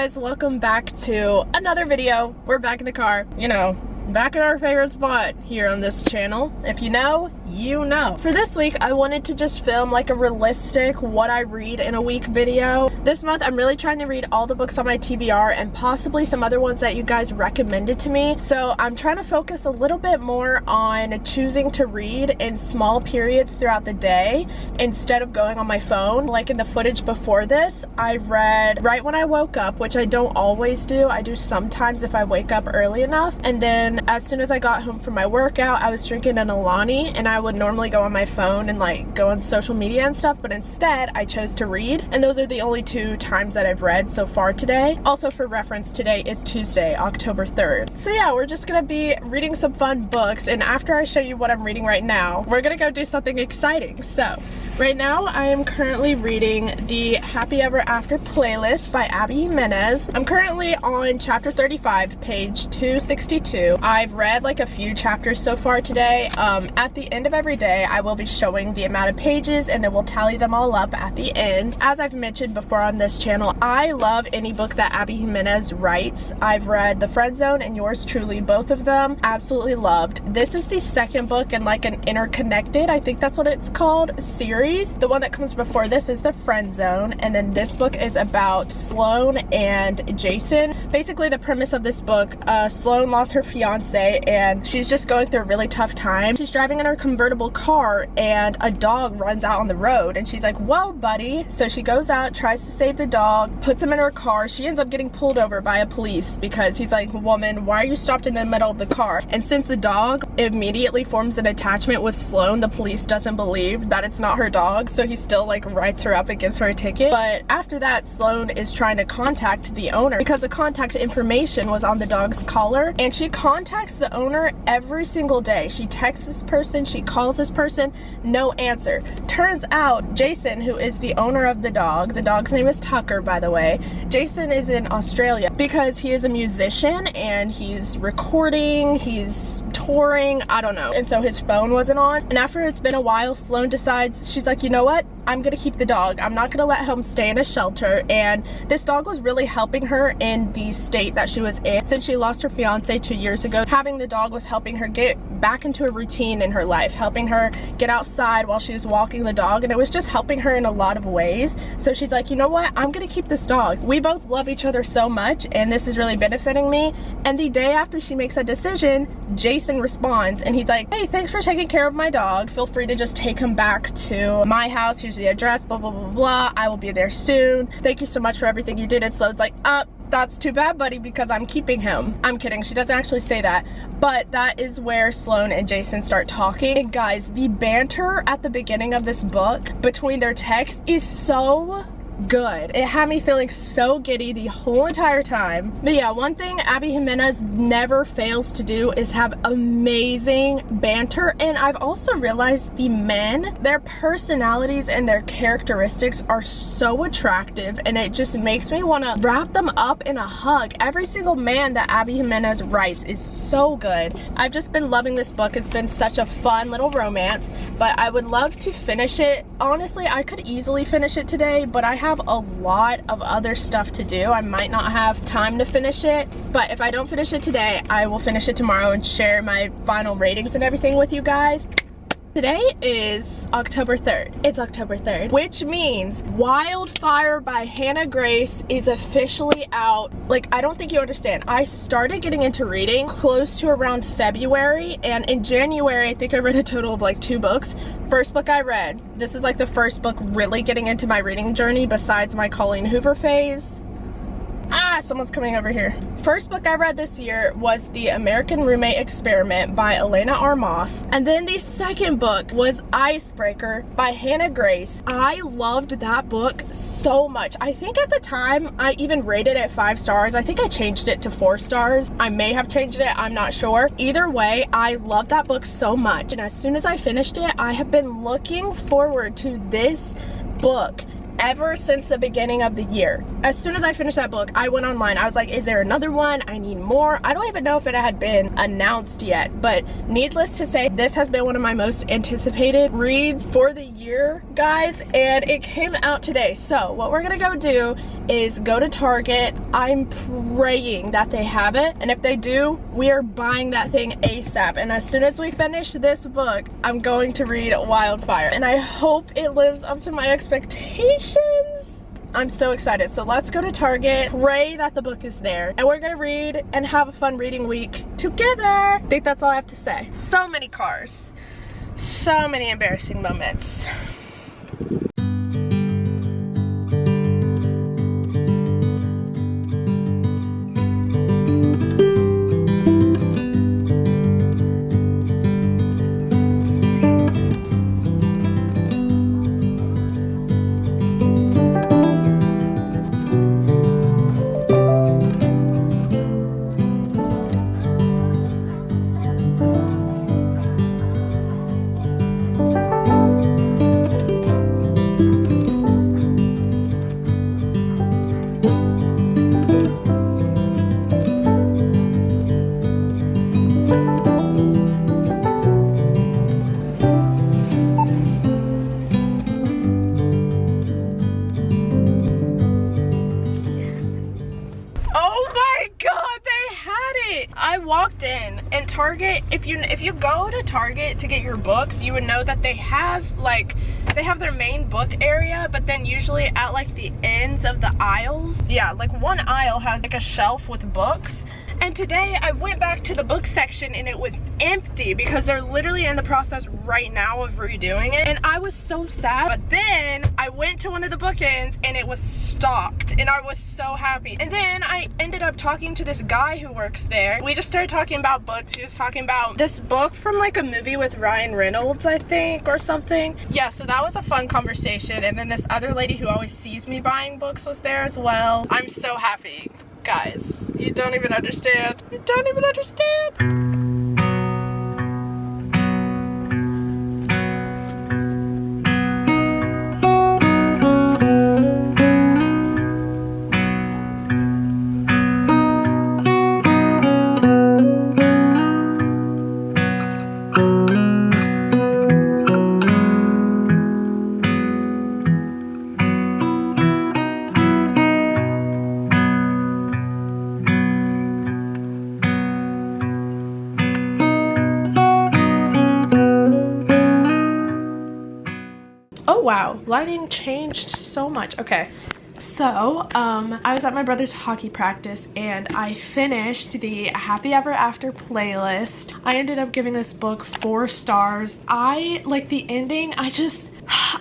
guys, welcome back to another video. We're back in the car, back in our favorite spot here on this channel. If you know, you know. For this week, I wanted to just film like a realistic what I read in a week video. This month, I'm really trying to read all the books on my TBR and possibly some other ones that you guys recommended to me. So I'm trying to focus a little bit more on choosing to read in small periods throughout the day instead of going on my phone. Like in the footage before this, I read right when I woke up, which I don't always do. I do sometimes if I wake up early enough. And then as soon as I got home from my workout, I was drinking an Alani, and I would normally go on my phone and like go on social media and stuff, but instead I chose to read, and those are the only 2 times that I've read so far today. Also, for reference, today is Tuesday, October 3rd. So yeah, we're just gonna be reading some fun books, and after I show you what I'm reading right now, we're gonna go do something exciting. So right now I am currently reading the Happy Ever After playlist by Abby Jimenez. I'm currently on chapter 35, page 262. I've read like a few chapters so far today. At the end of every day, I will be showing the amount of pages, and then we'll tally them all up at the end. As I've mentioned before on this channel, I love any book that Abby Jimenez writes. I've read The Friend Zone and Yours Truly, both of them. Absolutely loved. This is the second book in like an interconnected, I think that's what it's called, series. The one that comes before this is The Friend Zone, and then this book is about Sloane and Jason. Basically, the premise of this book, Sloane lost her fiance and she's just going through a really tough time. She's driving in her convertible car and a dog runs out on the road, and she's like, "Whoa, buddy." So she goes out, tries to save the dog, puts him in her car. She ends up getting pulled over by a police because he's like, "Woman, why are you stopped in the middle of the car?" And since the dog immediately forms an attachment with Sloane, the police doesn't believe that it's not her dog, so he still like writes her up and gives her a ticket. But after that, Sloane is trying to contact the owner because the contact information was on the dog's collar, and she contacts the owner every single day. She texts this person, she calls this person, no answer. Turns out Jason, who is the owner of the dog's name is Tucker, by the way. Jason is in Australia because he is a musician and he's recording, he's touring, I don't know. And so his phone wasn't on. And after it's been a while, Sloane decides, she's like, you know what? I'm gonna keep the dog. I'm not gonna let him stay in a shelter. And this dog was really helping her in the state that she was in. Since she lost her fiance 2 years ago, having the dog was helping her get back into a routine in her life, helping her get outside while she was walking the dog, and it was just helping her in a lot of ways. So she's like, you know what? I'm gonna keep this dog. We both love each other so much, and this is really benefiting me. And the day after she makes that decision, Jason responds, and he's like, "Hey, thanks for taking care of my dog. Feel free to just take him back to my house. Here's the address, blah, blah, blah, blah. I will be there soon. Thank you so much for everything you did." And Sloane's like, "That's too bad, buddy, because I'm keeping him." I'm kidding, she doesn't actually say that, but that is where Sloane and Jason start talking. And guys, the banter at the beginning of this book between their texts is so good. It had me feeling so giddy the whole entire time. But yeah, one thing Abby Jimenez never fails to do is have amazing banter. And I've also realized the men, their personalities and their characteristics are so attractive, and it just makes me want to wrap them up in a hug. Every single man that Abby Jimenez writes is so good. I've just been loving this book. It's been such a fun little romance, but I would love to finish it. Honestly, I could easily finish it today, but I have a lot of other stuff to do. I might not have time to finish it, but if I don't finish it today, I will finish it tomorrow and share my final ratings and everything with you guys. Today is October 3rd. It's October 3rd, which means Wildfire by Hannah Grace is officially out. Like, I don't think you understand. I started getting into reading close to around February, and in January, I think I read a total of like 2 books. First book I read, this is like the first book really getting into my reading journey besides my Colleen Hoover phase. Someone's coming over here. First book I read this year was The American Roommate Experiment by Elena R. Moss. And then the second book was Icebreaker by Hannah Grace. I loved that book so much. I think at the time I even rated it 5 stars. I think I changed it to 4 stars. I may have changed it, I'm not sure. Either way, I love that book so much. And as soon as I finished it, I have been looking forward to this book ever since the beginning of the year. As soon as I finished that book, I went online. I was like, is there another one? I need more. I don't even know if it had been announced yet, but needless to say, this has been one of my most anticipated reads for the year, guys, and it came out today. So what we're gonna go do is go to Target. I'm praying that they have it, and if they do, we are buying that thing ASAP. And as soon as we finish this book, I'm going to read Wildfire, and I hope it lives up to my expectations. I'm so excited. So let's go to Target, pray that the book is there, and we're gonna read and have a fun reading week together. I think that's all I have to say. So many cars, so many embarrassing moments. I walked in, and Target, if you go to Target to get your books, you would know that they have their main book area, but then usually at like the ends of the aisles, yeah, like one aisle has like a shelf with books. And today I went back to the book section and it was empty because they're literally in the process right now of redoing it. And I was so sad. But then I went to one of the bookends and it was stocked, and I was so happy. And then I ended up talking to this guy who works there. We just started talking about books. He was talking about this book from like a movie with Ryan Reynolds, I think, or something. Yeah, so that was a fun conversation. And then this other lady who always sees me buying books was there as well. I'm so happy. Guys, you don't even understand. You don't even understand. Oh wow, lighting changed so much. Okay, so I was at my brother's hockey practice and I finished the Happy Ever After playlist. I ended up giving this book 4 stars. I like the ending.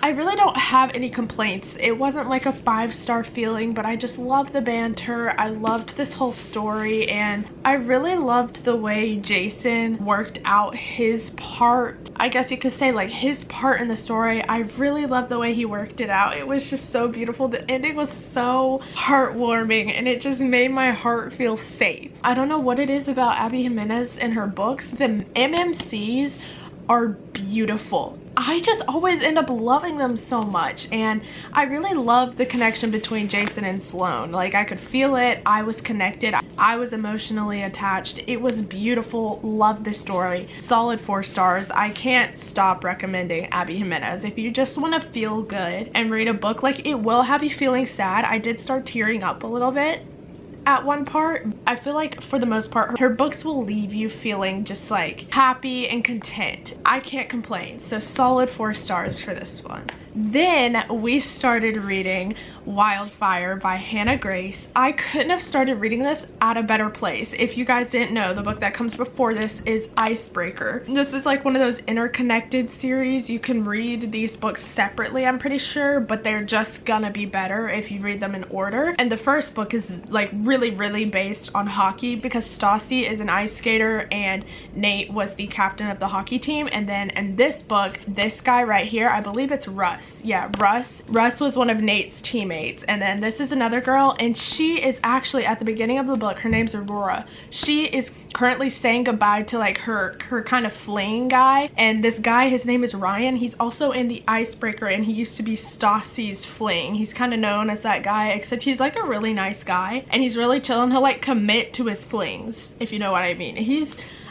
I really don't have any complaints. It wasn't like a 5-star feeling, but I just loved the banter. I loved this whole story, and I really loved the way Jason worked out his part. I guess you could say like his part in the story. I really loved the way he worked it out. It was just so beautiful. The ending was so heartwarming and it just made my heart feel safe. I don't know what it is about Abby Jimenez and her books. The MMCs are beautiful. I just always end up loving them so much, and I really love the connection between Jason and Sloane. Like, I could feel it. I was connected. I was emotionally attached. It was beautiful. Loved the story. Solid 4 stars. I can't stop recommending Abby Jimenez. If you just want to feel good and read a book, like, it will have you feeling sad. I did start tearing up a little bit at one part. I feel like for the most part her books will leave you feeling just like happy and content. I can't complain. So solid 4 stars for this one. Then we started reading Wildfire by Hannah Grace. I couldn't have started reading this at a better place. If you guys didn't know, the book that comes before this is Icebreaker. This is like one of those interconnected series. You can read these books separately, I'm pretty sure, but they're just gonna be better if you read them in order. And the first book is like really based on hockey because Stassi is an ice skater and Nate was the captain of the hockey team. And then in this book, this guy right here, I believe it's Russ. Russ. Yeah, Russ was one of Nate's teammates. And then this is another girl, and she is actually at the beginning of the book, her name's Aurora. She is currently saying goodbye to like her kind of fling guy, and this guy, his name is Ryan. He's also in the Icebreaker, and he used to be Stassi's fling. He's kind of known as that guy, except he's like a really nice guy, and he's really chill, and he'll like commit to his flings, if you know what I mean.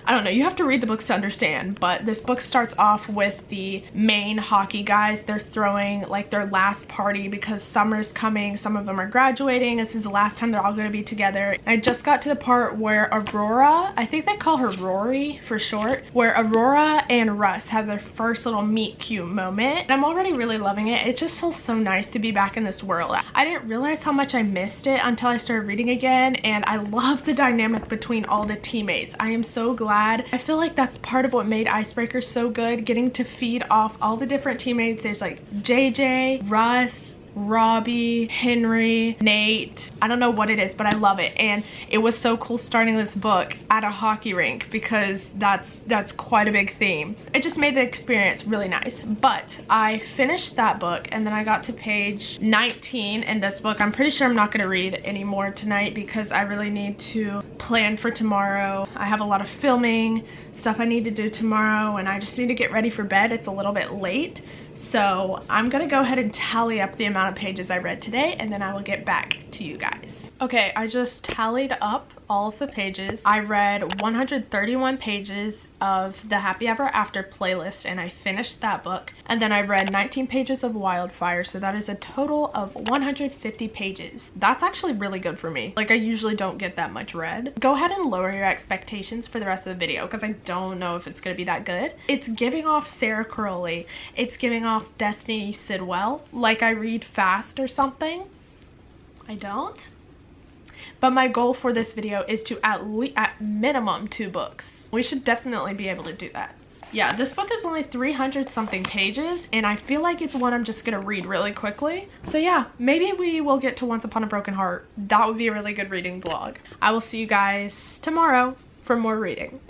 I don't know, you have to read the books to understand, but this book starts off with the main hockey guys. They're throwing like their last party because summer's coming. Some of them are graduating. This is the last time they're all going to be together. And I just got to the part where Aurora, I think they call her Rory for short, where Aurora and Russ have their first little meet cute moment. And I'm already really loving it. It just feels so nice to be back in this world. I didn't realize how much I missed it until I started reading again, and I love the dynamic between all the teammates. I am so glad. I feel like that's part of what made Icebreaker so good, getting to feed off all the different teammates. There's like JJ, Russ, Robbie, Henry, Nate. I don't know what it is, but I love it. And it was so cool starting this book at a hockey rink because that's quite a big theme. It just made the experience really nice. But I finished that book, and then I got to page 19 in this book. I'm pretty sure I'm not going to read anymore tonight because I really need to plan for tomorrow. I have a lot of filming stuff I need to do tomorrow, and I just need to get ready for bed. It's a little bit late. So I'm gonna go ahead and tally up the amount of pages I read today, and then I will get back to you guys. Okay, I just tallied up all of the pages. I read 131 pages of the Happy Ever After playlist, and I finished that book. And then I read 19 pages of Wildfire, so that is a total of 150 pages. That's actually really good for me. Like, I usually don't get that much read. Go ahead and lower your expectations for the rest of the video because I don't know if it's gonna be that good. It's giving off Sarah Crowley. It's giving off Destiny Sidwell. Like I read fast or something. I don't. But my goal for this video is to at minimum 2 books. We should definitely be able to do that. Yeah, this book is only 300 something pages, and I feel like it's one I'm just gonna read really quickly. So yeah, maybe we will get to Once Upon a Broken Heart. That would be a really good reading vlog. I will see you guys tomorrow for more reading.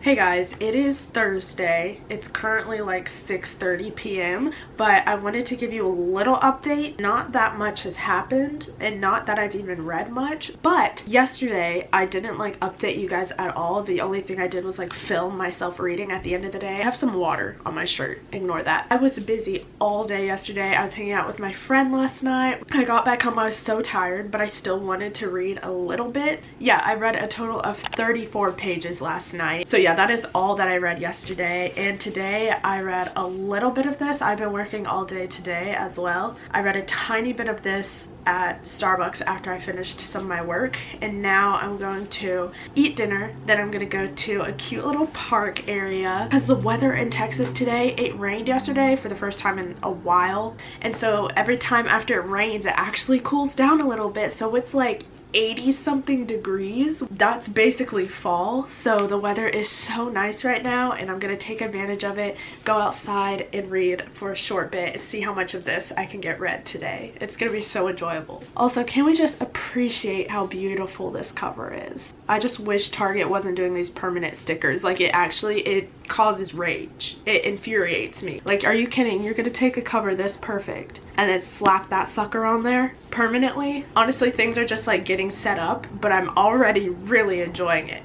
Hey guys, it is Thursday. It's currently like 6:30 p.m. but I wanted to give you a little update. Not that much has happened, and not that I've even read much, but yesterday I didn't like update you guys at all. The only thing I did was like film myself reading at the end of the day. I have some water on my shirt, ignore that. I was busy all day yesterday. I was hanging out with my friend last night. I got back home, I was so tired, but I still wanted to read a little bit. Yeah, I read a total of 34 pages last night. So yeah, that is all that I read yesterday, and today I read a little bit of this. I've been working all day today as well. I read a tiny bit of this at Starbucks after I finished some of my work, and now I'm going to eat dinner. Then I'm gonna go to a cute little park area because the weather in Texas today, it rained yesterday for the first time in a while, and so every time after it rains it actually cools down a little bit, so it's like 80 something degrees. That's basically fall, so the weather is so nice right now, and I'm gonna take advantage of it, go outside and read for a short bit and see how much of this I can get read today. It's gonna be so enjoyable. Also, can we just appreciate how beautiful this cover is? I just wish Target wasn't doing these permanent stickers. Like, it causes rage. It infuriates me. Like, are you kidding? You're gonna take a cover this perfect and then slap that sucker on there permanently? Honestly, things are just like getting set up, but I'm already really enjoying it.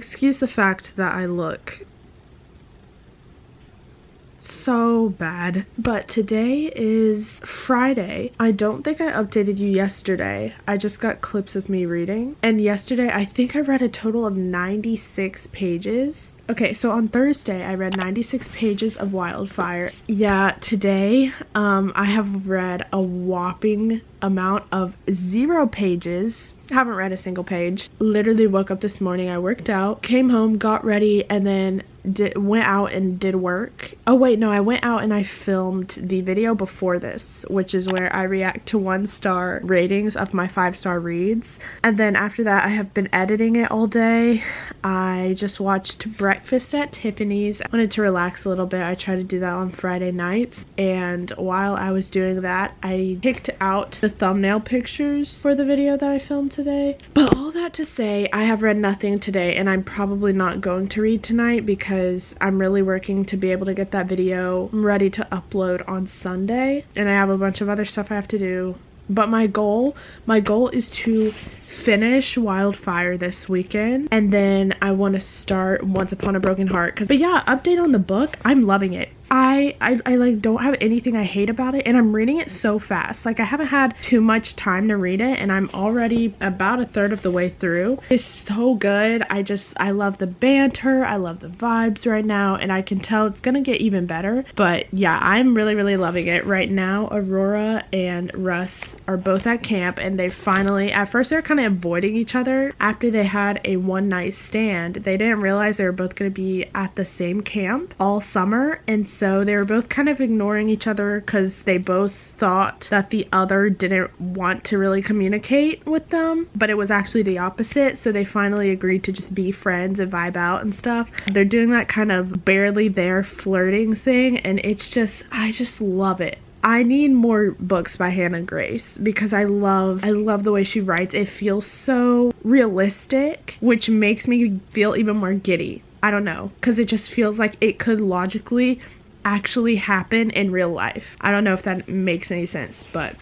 excuse the fact that I look so bad. But today is Friday. I don't think I updated you yesterday. I just got clips of me reading. And yesterday, I think I read a total of 96 pages. Okay, so on Thursday, I read 96 pages of Wildfire. Yeah, today, I have read a whopping amount of 0 pages. I haven't read a single page. Literally woke up this morning, I worked out, came home, got ready, and then went out and did work. Oh wait, no, I went out and I filmed the video before this, which is where I react to 1-star ratings of my 5-star reads. And then after that, I have been editing it all day. I just watched Breakfast at Tiffany's. I wanted to relax a little bit. I try to do that on Friday nights. And while I was doing that, I picked out the thumbnail pictures for the video that I filmed today. But all that to say, I have read nothing today, and I'm probably not going to read tonight because I'm really working to be able to get that video ready to upload on Sunday, and I have a bunch of other stuff I have to do. But my goal is to finish Wildfire this weekend, and then I want to start Once Upon a Broken Heart. But yeah, update on the book. I'm loving it. I like don't have anything I hate about it, and I'm reading it so fast. Like, I haven't had too much time to read it, and I'm already about a third of the way through. It's so good. I love the banter. I love the vibes right now, and I can tell it's gonna get even better. But yeah, I'm really loving it right now. Aurora and Russ are both at camp, and they finally, at first they were kind of avoiding each other after they had a one-night stand. They didn't realize they were both gonna be at the same camp all summer, and so they were both kind of ignoring each other because they both thought that the other didn't want to really communicate with them, but it was actually the opposite. So they finally agreed to just be friends and vibe out and stuff. They're doing that kind of barely there flirting thing, and it's just, I just love it. I need more books by Hannah Grace because I love the way she writes. It feels so realistic, which makes me feel even more giddy. I don't know, because it just feels like it could logically actually happen in real life. I don't know if that makes any sense, but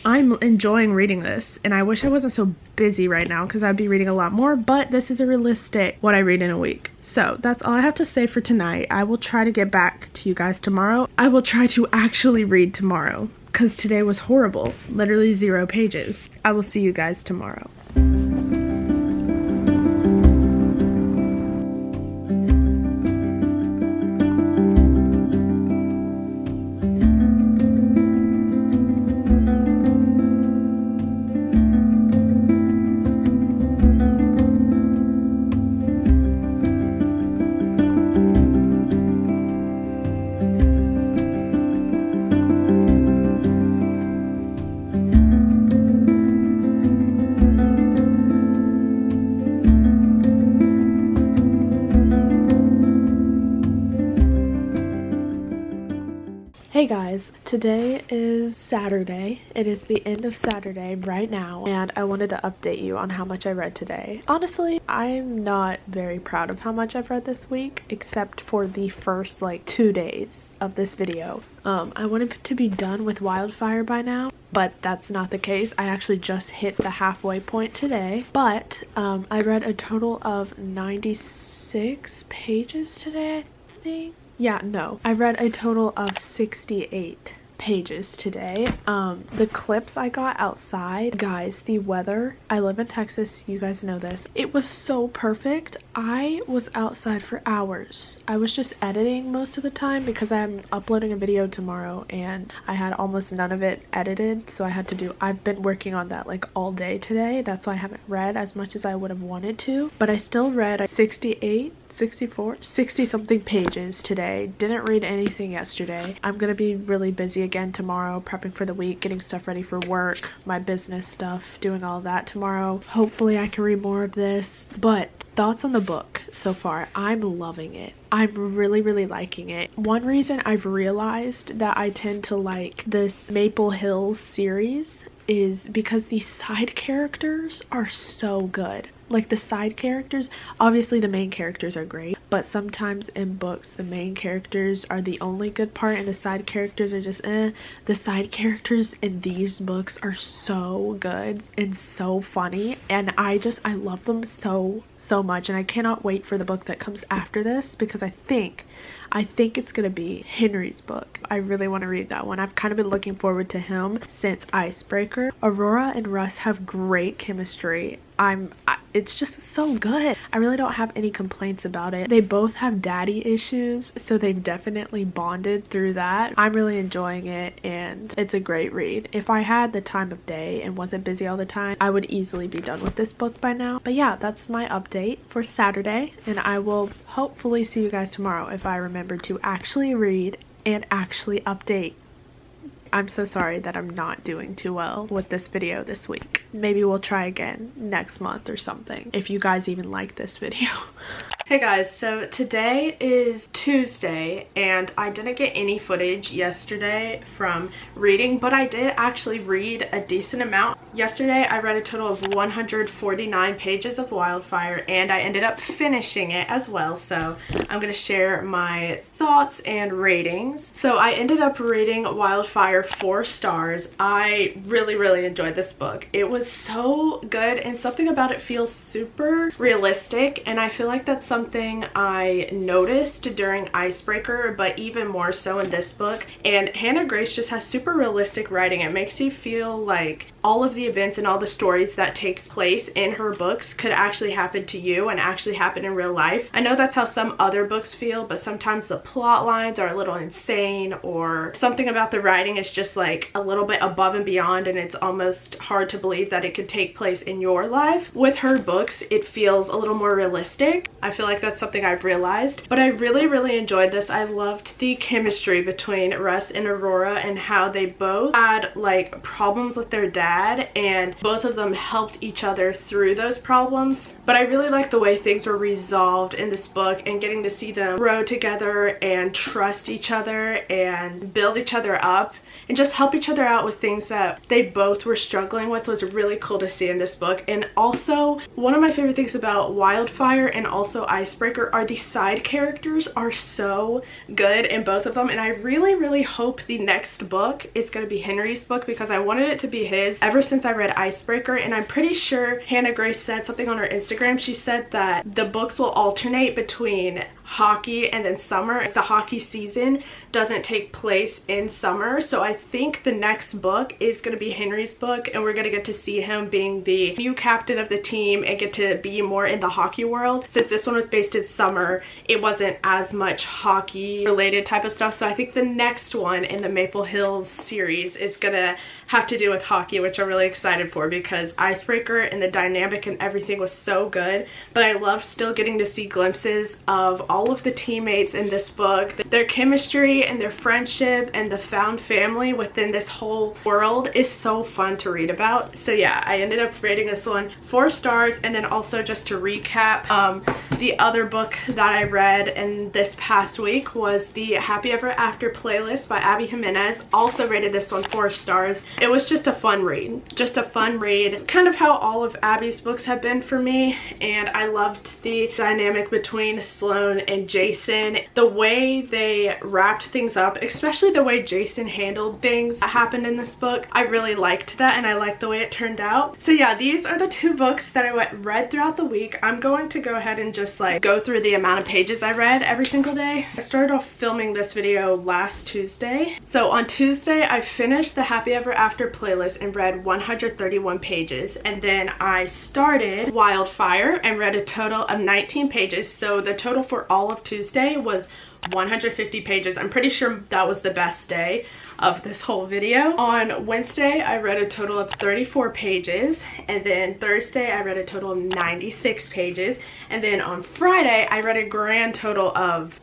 I'm enjoying reading this, and I wish I wasn't so busy right now because I'd be reading a lot more, but this is a realistic what I read in a week. So that's all I have to say for tonight. I will try to get back to you guys tomorrow. I will try to actually read tomorrow because today was horrible. Literally 0 pages. I will see you guys tomorrow. Hey guys, today is Saturday. It is the end of Saturday right now, and I wanted to update you on how much I read today. Honestly, I'm not very proud of how much I've read this week, except for the first like 2 days of this video. I wanted to be done with Wildfire by now, but that's not the case. I actually just hit the halfway point today, but I read a total of 96 pages today, I think. Yeah, no. I read a total of 68 pages today. The clips I got outside, guys, the weather, I live in Texas, you guys know this, it was so perfect. I was outside for hours. I was just editing most of the time because I'm uploading a video tomorrow and I had almost none of it edited, so I've been working on that like all day today. That's why I haven't read as much as I would have wanted to, but I still read 60 something pages today. Didn't read anything yesterday. I'm gonna be really busy again tomorrow, prepping for the week, getting stuff ready for work, my business stuff, doing all that tomorrow. Hopefully I can read more of this. But thoughts on the book so far? I'm loving it. I'm really liking it. One reason I've realized that I tend to like this Maple Hills series is because the side characters are so good. Like, the side characters, obviously the main characters are great, but sometimes in books the main characters are the only good part and the side characters are just eh. The side characters in these books are so good and so funny, and I love them so much, and I cannot wait for the book that comes after this, because I think it's gonna be Henry's book. I really want to read that one. I've kind of been looking forward to him since Icebreaker. Aurora and Russ have great chemistry. It's just so good. I really don't have any complaints about it. They both have daddy issues, so they've definitely bonded through that. I'm really enjoying it, and it's a great read. If I had the time of day and wasn't busy all the time, I would easily be done with this book by now. But yeah, that's my update for Saturday, and I will hopefully see you guys tomorrow if I remember to actually read and actually update. I'm so sorry that I'm not doing too well with this video this week. Maybe we'll try again next month or something, if you guys even like this video. Hey guys, so today is Tuesday and I didn't get any footage yesterday from reading, but I did actually read a decent amount. Yesterday I read a total of 149 pages of Wildfire, and I ended up finishing it as well, so I'm going to share my thoughts and ratings. So I ended up rating Wildfire 4 stars. I really enjoyed this book. It was so good, and something about it feels super realistic, and I feel like that's something I noticed during Icebreaker, but even more so in this book. And Hannah Grace just has super realistic writing. It makes you feel like all of the events and all the stories that takes place in her books could actually happen to you and actually happen in real life. I know that's how some other books feel, but sometimes the plot lines are a little insane, or something about the writing is just like a little bit above and beyond, and it's almost hard to believe that it could take place in your life. With her books, it feels a little more realistic. I feel like that's something I've realized, but I really enjoyed this. I loved the chemistry between Russ and Aurora, and how they both had like problems with their dad, and both of them helped each other through those problems. But I really like the way things were resolved in this book, and getting to see them grow together and trust each other and build each other up and just help each other out with things that they both were struggling with was really cool to see in this book. And also, one of my favorite things about Wildfire and also Icebreaker are the side characters are so good in both of them, and I really hope the next book is going to be Henry's book, because I wanted it to be his ever since I read Icebreaker. And I'm pretty sure Hannah Grace said something on her Instagram. She said that the books will alternate between hockey and then summer. The hockey season doesn't take place in summer, so I think the next book is going to be Henry's book, and we're going to get to see him being the new captain of the team and get to be more in the hockey world. Since this one was based in summer, it wasn't as much hockey related type of stuff, so I think the next one in the Maple Hills series is gonna have to do with hockey, which I'm really excited for, because Icebreaker and the dynamic and everything was so good. But I love still getting to see glimpses of all of the teammates in this book, their chemistry and their friendship and the found family within this whole world is so fun to read about. So yeah, I ended up rating this one 4 stars. And then also, just to recap, the other book that I read in this past week was the Happy Ever After playlist by Abby Jimenez. Also rated this one 4 stars. It was just a fun read. Just a fun read. Kind of how all of Abby's books have been for me. And I loved the dynamic between Sloane and Jason. The way they wrapped things up, especially the way Jason handled things that happened in this book. I really liked that, and I liked the way it turned out. So yeah, these are the 2 books that I read throughout the week. I'm going to go ahead and just like go through the amount of pages I read every single day. I started off filming this video last Tuesday. So on Tuesday, I finished the Happy Ever After playlist and read 131 pages. And then I started Wildfire and read a total of 19 pages. So the total for all of Tuesday was 150 pages. I'm pretty sure that was the best day of this whole video. On Wednesday, I read a total of 34 pages, and then Thursday I read a total of 96 pages, and then on Friday I read a grand total of,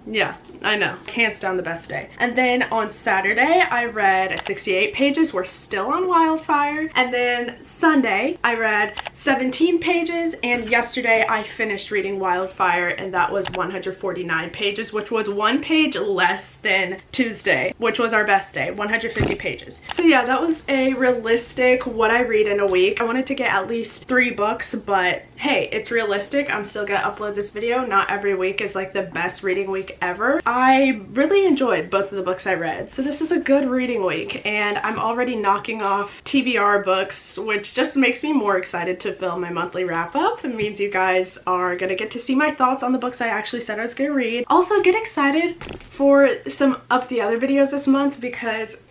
yeah, I know, hands down the best day. And then on Saturday I read 68 pages. We're still on Wildfire. And then Sunday I read 17 pages, and yesterday I finished reading Wildfire, and that was 149 pages, which was 1 page less than Tuesday, which was our best day, 150 pages. So yeah, that was a realistic what I read in a week. I wanted to get at least 3 books, but hey, it's realistic. I'm still gonna upload this video. Not every week is like the best reading week ever. I really enjoyed both of the books I read, so this is a good reading week, and I'm already knocking off TBR books, which just makes me more excited to film my monthly wrap up. It means you guys are gonna get to see my thoughts on the books I actually said I was gonna read. Also, get excited for some of the other videos this month, because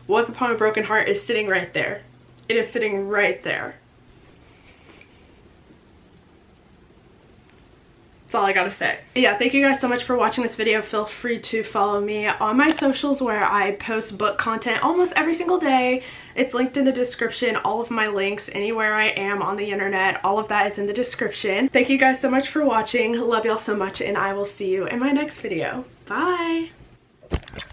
Once Upon a Broken Heart is sitting right there. It is sitting right there. That's all I gotta say. Yeah, thank you guys so much for watching this video. Feel free to follow me on my socials where I post book content almost every single day. It's linked in the description. All of my links, anywhere I am on the internet, all of that is in the description. Thank you guys so much for watching. Love y'all so much, and I will see you in my next video. Bye!